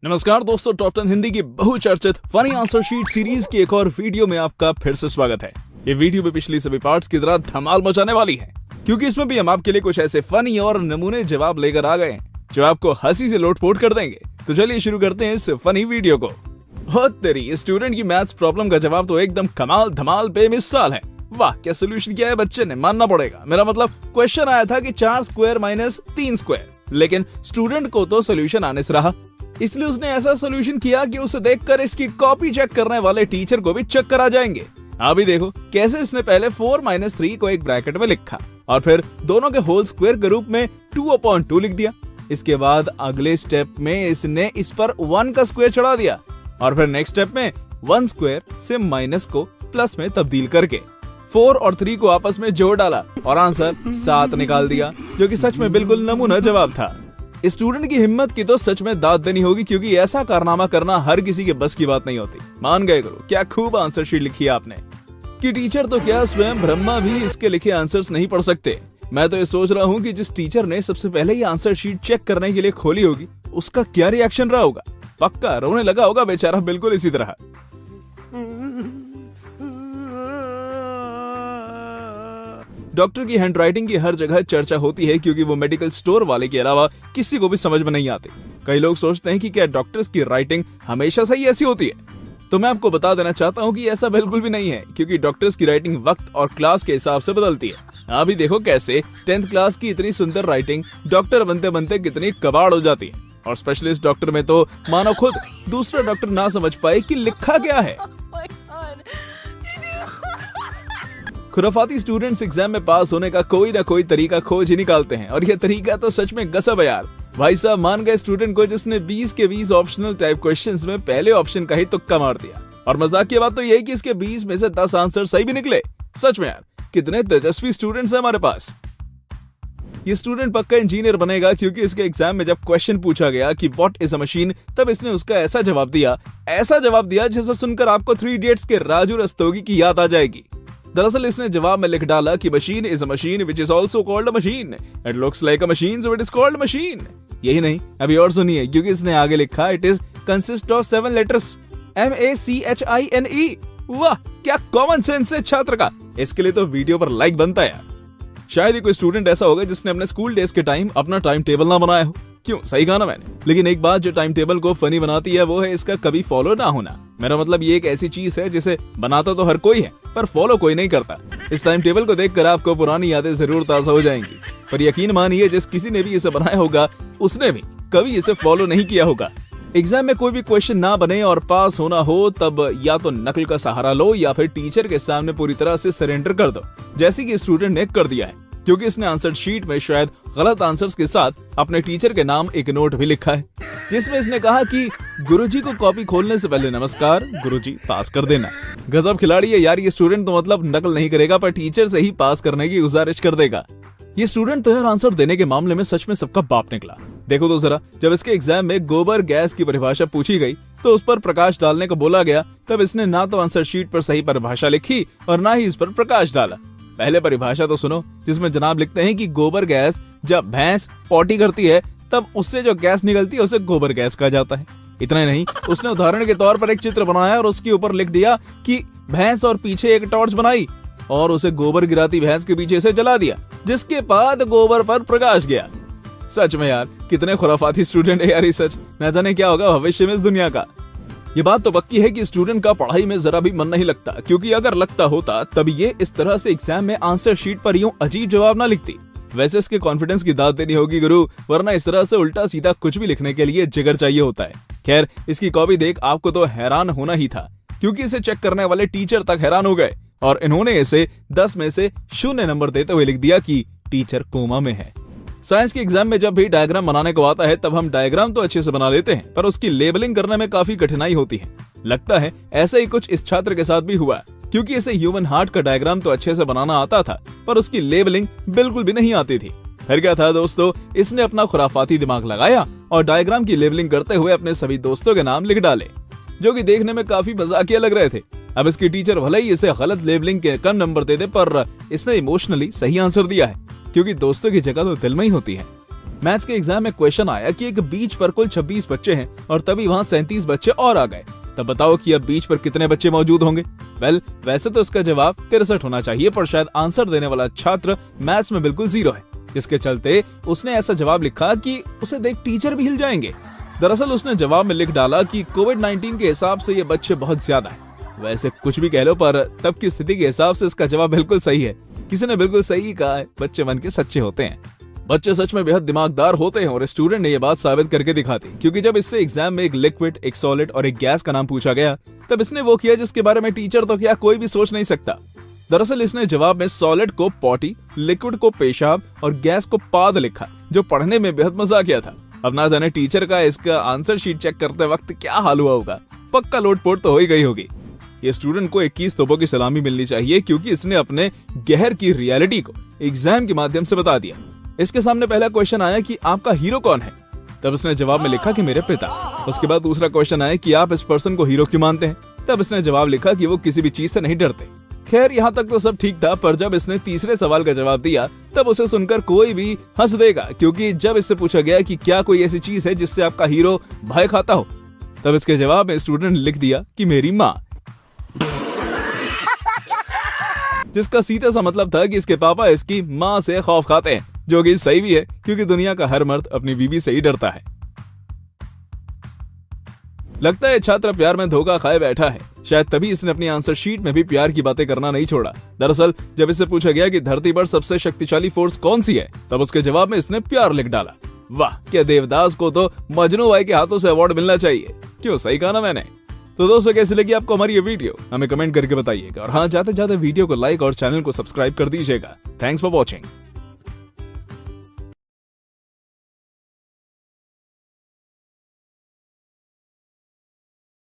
नमस्कार दोस्तों, टॉप 10 हिंदी की बहुचर्चित फनी आंसर शीट सीरीज की एक और वीडियो में आपका फिर से स्वागत है। ये वीडियो भी पिछली सभी पार्ट्स की तरह धमाल मचाने वाली है, क्योंकि इसमें भी हम आपके लिए कुछ ऐसे फनी और नमूने जवाब लेकर आ गए हैं जो आपको हंसी से लोटपोट कर देंगे। तो चलिए शुरू करते हैं इस फनी वीडियो को। हो तेरी, स्टूडेंट की मैथ्स प्रॉब्लम का जवाब तो एकदम कमाल धमाल बेमिसाल है। वाह, क्या सोल्यूशन किया है बच्चे ने, मानना पड़ेगा। मेरा मतलब क्वेश्चन आया था कि 4 स्क्वायर माइनस 3 स्क्वायर, लेकिन स्टूडेंट को तो सोल्यूशन आने से रहा, इसलिए उसने ऐसा सोल्यूशन किया कि उसे देखकर इसकी कॉपी चेक करने वाले टीचर को भी चक्कर आ जाएंगे। अभी देखो कैसे इसने पहले 4 - 3 को एक ब्रैकेट में लिखा और फिर दोनों के होल स्क्वायर के रूप में 2/2 लिख दिया। इसके बाद अगले स्टेप में इसने इस पर 1 का स्क्वायर चढ़ा दिया और फिर नेक्स्ट स्टेप में 1 स्क्वायर से माइनस को प्लस में तब्दील करके 4 और 3 को आपस में जोड़ डाला और आंसर 7 निकाल दिया, जो कि सच में बिल्कुल नमूना जवाब था। स्टूडेंट की हिम्मत की तो सच में दाद देनी होगी, क्योंकि ऐसा कारनामा करना हर किसी के बस की बात नहीं होती। मान गए गुरु, क्या खूब आंसर शीट लिखी है आपने कि टीचर तो क्या, स्वयं ब्रह्मा भी इसके लिखे आंसर्स नहीं पढ़ सकते। मैं तो ये सोच रहा हूँ कि जिस टीचर ने सबसे पहले ये आंसर शीट चेक करने के लिए खोली होगी, उसका क्या रिएक्शन रहा होगा। पक्का रोने लगा होगा बेचारा, बिल्कुल इसी तरह। डॉक्टर की हैंडराइटिंग की हर जगह चर्चा होती है, क्योंकि वो मेडिकल स्टोर वाले के अलावा किसी को भी समझ में नहीं आती। कई लोग सोचते हैं कि क्या डॉक्टर्स की राइटिंग हमेशा से ही ऐसी होती है। तो मैं आपको बता देना चाहता हूँ कि ऐसा बिल्कुल भी नहीं है, क्योंकि डॉक्टर्स की राइटिंग वक्त और क्लास के हिसाब से बदलती है। अभी देखो कैसे 10th क्लास की इतनी सुंदर राइटिंग डॉक्टर बनते बनते कितनी कबाड़ हो जाती है, और स्पेशलिस्ट डॉक्टर में तो मानो खुद दूसरा डॉक्टर ना समझ पाए कि लिखा क्या है। खुराफाती स्टूडेंट्स एग्जाम में पास होने का कोई ना कोई तरीका खोज ही निकालते हैं, और ये तरीका तो सच में गजब है यार। भाई साहब, मान गए स्टूडेंट को जिसने 20 के 20 ऑप्शनल टाइप क्वेश्चंस में पहले ऑप्शन का ही तुक्का मार दिया, और मजाक की बात तो यही कि इसके 20 में से 10 आंसर सही भी निकले। सच में यार, कितने तेजस्वी स्टूडेंट्स हैं हमारे पास। ये स्टूडेंट पक्का इंजीनियर बनेगा, क्योंकि इसके एग्जाम में जब क्वेश्चन पूछा गया कि व्हाट इज अ मशीन, तब इसने उसका ऐसा जवाब दिया जैसा सुनकर आपको 3 इडियट्स के राजू रस्तोगी की याद आ जाएगी। दरअसल इसने जवाब में लिख डाला कि machine is a machine which is also called a machine, it looks like a machine so it is called machine. यही नहीं, अभी और सुनिए, क्योंकि इसने आगे लिखा it is consist of 7 letters MACHINE। वाह, क्या कॉमन सेंस है छात्र का। इसके लिए तो वीडियो पर लाइक बनता है यार। शायद ही कोई स्टूडेंट ऐसा होगा जिसने अपने स्कूल डेज के टाइम अपना टाइम टेबल ना बनाया हो। क्यों, सही कहा ना मैंने। लेकिन एक बात जो टाइम टेबल को फनी बनाती है वो है इसका कभी फॉलो ना होना। मेरा मतलब ये एक ऐसी चीज है जिसे बनाता तो हर कोई है, पर फॉलो कोई नहीं करता। इस टाइम टेबल को देखकर आपको पुरानी यादें जरूर ताजा हो जाएंगी, पर यकीन मानिए जिस किसी ने भी इसे बनाया होगा उसने भी कभी इसे फॉलो नहीं किया होगा। एग्जाम में कोई भी क्वेश्चन ना बने और पास होना हो, तब या तो नकल का सहारा लो या फिर टीचर के सामने पूरी तरह से सरेंडर कर दो, जैसे कि स्टूडेंट ने कर दिया है, क्योंकि इसने आंसर शीट में शायद गलत आंसर्स के साथ अपने टीचर के नाम एक नोट भी लिखा है, जिसमें इसने कहा कि गुरुजी को कॉपी खोलने से पहले नमस्कार, गुरुजी पास कर देना। गजब खिलाड़ी है यार ये स्टूडेंट, तो मतलब नकल नहीं करेगा पर टीचर से ही पास करने की गुजारिश कर देगा। ये स्टूडेंट तो यार आंसर देने के मामले में सच में सबका बाप निकला। देखो तो जरा, जब इसके एग्जाम में गोबर गैस की परिभाषा पूछी गई तो उस पर प्रकाश डालने को बोला गया, तब इसने ना तो आंसर शीट पर सही परिभाषा लिखी और ना ही इस पर प्रकाश डाला। पहले परिभाषा तो सुनो, जिसमें जनाब लिखते हैं कि गोबर गैस जब भैंस पॉटी करती है तब उससे जो गैस निकलती है उसे गोबर गैस कहा जाता है। इतना ही नहीं, उसने उदाहरण के तौर पर एक चित्र बनाया और उसके ऊपर लिख दिया कि भैंस और पीछे एक टॉर्च बनाई और उसे गोबर गिराती भैंस के पीछे से जला दिया, जिसके बाद गोबर पर प्रकाश गया। सच में यार कितने खुराफाती स्टूडेंट है यार, सच न जाने क्या होगा भविष्य में इस दुनिया का। ये बात तो पक्की है कि स्टूडेंट का पढ़ाई में जरा भी मन नहीं लगता, क्योंकि अगर लगता होता तब ये इस तरह से एग्जाम में आंसर शीट पर यूं अजीब जवाब ना लिखती। वैसे इसके कॉन्फिडेंस की दाद देनी होगी गुरु, वरना इस तरह से उल्टा सीधा कुछ भी लिखने के लिए जिगर चाहिए होता है। खैर, इसकी कॉपी देख आपको तो हैरान होना ही था, क्योंकि इसे चेक करने वाले टीचर तक हैरान हो गए और इन्होंने इसे 10 में से 0 नंबर देते हुए लिख दिया कि टीचर कोमा में है। साइंस के एग्जाम में जब भी डायग्राम बनाने को आता है तब हम डायग्राम तो अच्छे से बना लेते हैं, पर उसकी लेबलिंग करने में काफी कठिनाई होती है। लगता है ऐसा ही कुछ इस छात्र के साथ भी हुआ, क्योंकि इसे ह्यूमन हार्ट का डायग्राम तो अच्छे से बनाना आता था, पर उसकी लेबलिंग बिल्कुल भी नहीं आती थी। फिर क्या था दोस्तों, इसने अपना खुराफाती दिमाग लगाया और डायग्राम की लेबलिंग करते हुए अपने सभी दोस्तों के नाम लिख डाले, जो कि देखने में काफी मजाकिया लग रहे थे। अब इसकी टीचर भले ही इसे गलत लेबलिंग के कम नंबर दे दे, पर इसने इमोशनली सही आंसर दिया है, क्योंकि दोस्तों की जगह तो दिल में ही होती है। मैथ्स के एग्जाम में क्वेश्चन आया कि एक बीच पर कुल 26 बच्चे हैं और तभी वहाँ 37 बच्चे और आ गए, तब बताओ कि अब बीच पर कितने बच्चे मौजूद होंगे। वैसे तो इसका जवाब 63 होना चाहिए, पर शायद आंसर देने वाला छात्र मैथ्स में बिल्कुल 0 है, जिसके चलते उसने ऐसा जवाब लिखा कि उसे देख टीचर भी हिल जाएंगे। दरअसल उसने जवाब में लिख डाला कि कोविड-19 के हिसाब से ये बच्चे बहुत ज्यादा हैं। वैसे कुछ भी कह लो, पर तब की स्थिति के हिसाब से इसका जवाब बिल्कुल सही है। किसी ने बिल्कुल सही कहा है, बच्चे मन के सच्चे होते हैं। बच्चे सच में बेहद दिमागदार होते हैं और स्टूडेंट ने ये बात साबित करके दिखा दी, क्योंकि जब इससे एग्जाम में एक लिक्विड, एक सॉलिड और एक गैस का नाम पूछा गया, तब इसने वो किया जिसके बारे में टीचर तो क्या कोई भी सोच नहीं सकता। दरअसल इसने जवाब में सॉलिड को पॉटी, लिक्विड को पेशाब और गैस को पाद लिखा, जो पढ़ने में बेहद मजाकिया था। अब ना जाने टीचर का इसका आंसर शीट चेक करते वक्त क्या हाल हुआ होगा। पक्का लोटपोट तो हो ही गई होगी। ये स्टूडेंट को 21 तोपों की सलामी मिलनी चाहिए, क्योंकि इसने अपने गहर की रियलिटी को एग्जाम के माध्यम से बता दिया। इसके सामने पहला क्वेश्चन आया कि आपका हीरो कौन है, तब इसने जवाब में लिखा कि मेरे पिता। उसके बाद दूसरा क्वेश्चन आया कि आप इस पर्सन को हीरो क्यों मानते हैं, तब इसने जवाब लिखा कि वो किसी भी चीज से नहीं डरते। खैर यहाँ तक तो सब ठीक था, पर जब इसने तीसरे सवाल का जवाब दिया तब उसे सुनकर कोई भी हंस देगा, क्योंकि जब इससे पूछा गया कि क्या कोई ऐसी चीज है जिससे आपका हीरो भय खाता हो, तब इसके जवाब में स्टूडेंट ने लिख दिया कि मेरी माँ, जिसका सीधा सा मतलब था कि इसके पापा इसकी माँ से खौफ खाते हैं, जो कि सही भी है, क्योंकि दुनिया का हर मर्द अपनी बीवी से ही डरता है। लगता है छात्र प्यार में धोखा खाए बैठा है, शायद तभी इसने अपनी आंसर शीट में भी प्यार की बातें करना नहीं छोड़ा। दरअसल जब इससे पूछा गया कि धरती पर सबसे शक्तिशाली फोर्स कौन सी है, तब उसके जवाब में इसने प्यार लिख डाला। वाह, क्या देवदास को तो मजनू भाई के हाथों से अवार्ड मिलना चाहिए। क्यों, सही कहा ना मैंने। तो दोस्तों, कैसी लगी आपको हमारी ये वीडियो, हमें कमेंट करके बताइएगा। और हाँ, जाते जाते वीडियो को लाइक और चैनल को सब्सक्राइब कर दीजिएगा। Thanks for watching.